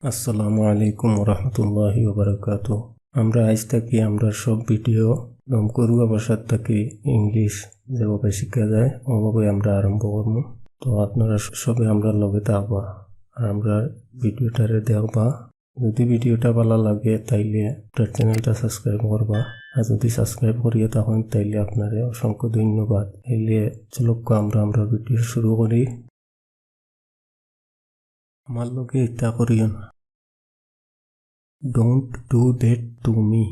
আসসালামু আলাইকুম রহমতুল্লাহি ওবারাকাতুহ। আমরা আজ থাকি আমরা সব ভিডিও ঘরোয়া ভাষার থাকি ইংলিশ যেভাবে শিখা যায় ওভাবে আমরা আরম্ভ করব। তো আপনারা সবে আমরা লগে থাকবা আর আমরা ভিডিওটারে দেখবা। যদি ভিডিওটা ভালো লাগে তাইলে আপনার চ্যানেলটা সাবস্ক্রাইব করবা, আর যদি সাবস্ক্রাইব করিয়ে তখন তাইলে আপনারে অসংখ্য ধন্যবাদ। তাইলে চলো আমরা ভিডিও শুরু করি। আমার লগে এটা করিও না, Don't do that to me.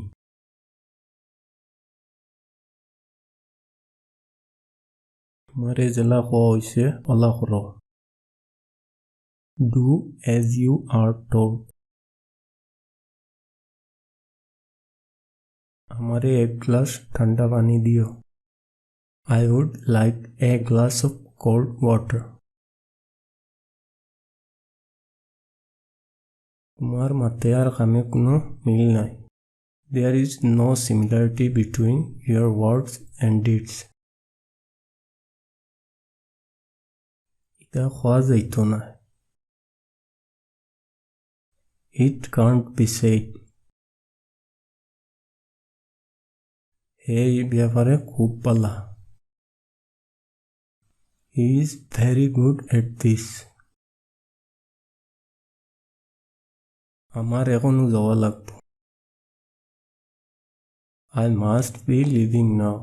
तुम्हारे जला होइसे अला करो। Do as you are told. हमारे एक ग्लास ठंडा पानी दियो। I would like a glass of cold water. तुम्हार मातेयार कामे कुनो मिल नाई। There is no similarity between your words and deeds. इता ख्वा जाइतो ना। It can't be said. এই ব্যাপারে খুব পালা। He is very good at this. আমার এখনো যাওয়া লাগবে। I must be leaving now.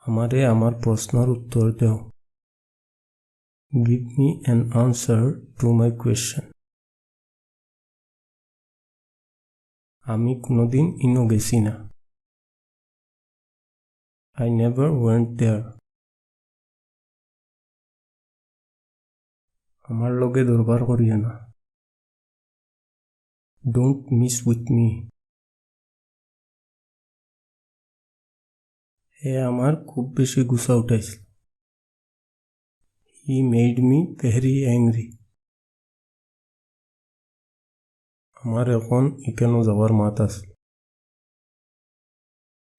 আমারে আমার প্রশ্নের উত্তর দাও। Give me an answer to my question. আমি কোনোদিন ইনো গেছি না। I never went there. আমার লগে দরবার করিও না। Don't mess with me. হে আমার খুব বেশি গুসা উঠাইছিল। He made me very angry. আমার এখন এখানে যাওয়ার মাত আছে।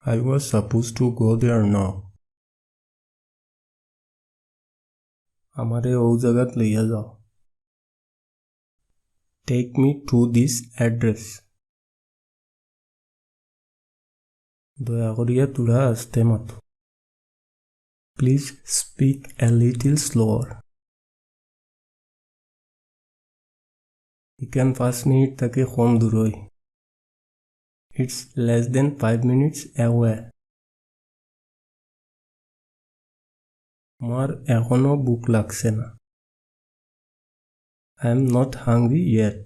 I was supposed to go there now. আমারে ও জায়গাত লইয়া যাও। Take me to this address. দয়া করিয়া তুরা আসতে মাতো। Please speak a little slower. এখান 5 মিনিট থেকে কম দূরই। It's less than 5 minutes away. আমার এখনো ভুক লাগছে না। I am not hungry yet.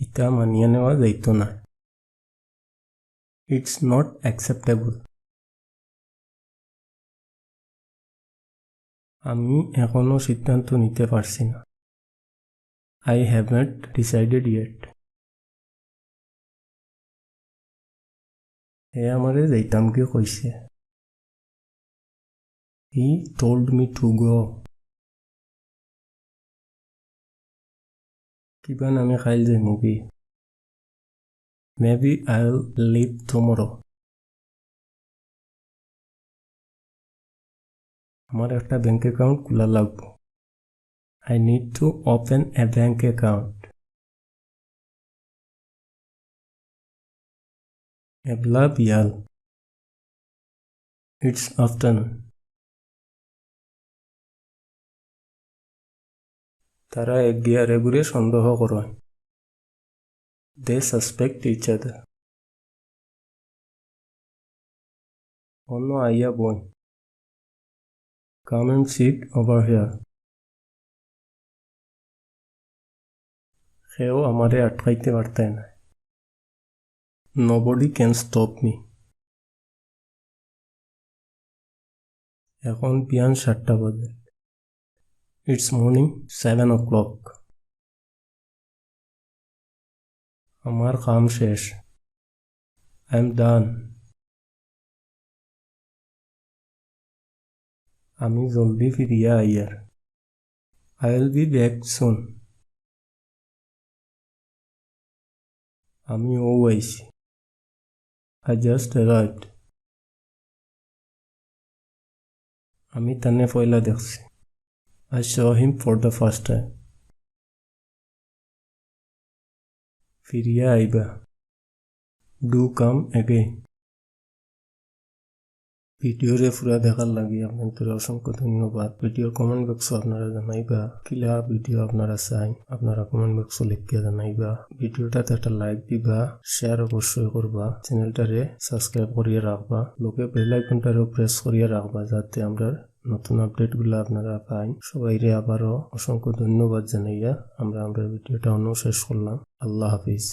এটা মানিয়ে নেওয়া যাইতো না। It's not acceptable. আমি এখনো সিদ্ধান্ত নিতে পারছি না। I haven't decided yet. হে আমারে যাইতাম কি কইছে। He told me to go. কিবান আমি খাইল যাই movie. Maybe I'll leave tomorrow. আমার একটা ব্যাংক অ্যাকাউন্ট খোলা লাগবে। I need to open a bank account. এবলা বিয়াল। It's afternoon. তারা এগিয়ে আরেগুড়ে সন্দেহ করে। They suspect each other. অন্য আইয়া বোন। Come and sit over here. সেও আমারে আটকাইতে পারতে না। Nobody can stop me. এখন বিয়ান 7টা বাজে। It's morning 7 o'clock. আমার কাম শেষ। I'm done. আমি জলদি ফিরিয়া Iyer. I'll be back soon. আমি ও আইছি। I just arrived. আমি তানে পয়লা দেখছি। I saw him for the first time. ফিরিয়া আইবা। Do come again. ভিডিওরে পুরা দেখার লাগি আপনাদের অসংখ্য ধন্যবাদ। ভিডিওর কমেন্ট বক্স আপনারা জানাইবা কিলা ভিডিও আপনারা চাই, আপনারা কমেন্ট বক্স লিখিয়া জানাইবা। ভিডিওটাতে একটা লাইক দিবা, শেয়ার অবশ্যই করবা, চ্যানেলটারে সাবস্ক্রাইব করিয়ে রাখবা, লোকে বেল আইকনটারেও প্রেস করিয়ে রাখবা যাতে আমরা নতুন আপডেটগুলো আপনারা পাই। সবাইরে আবারও অসংখ্য ধন্যবাদ জানাইয়া আমরা ভিডিওটা শেষ করলাম। আল্লাহ হাফিজ।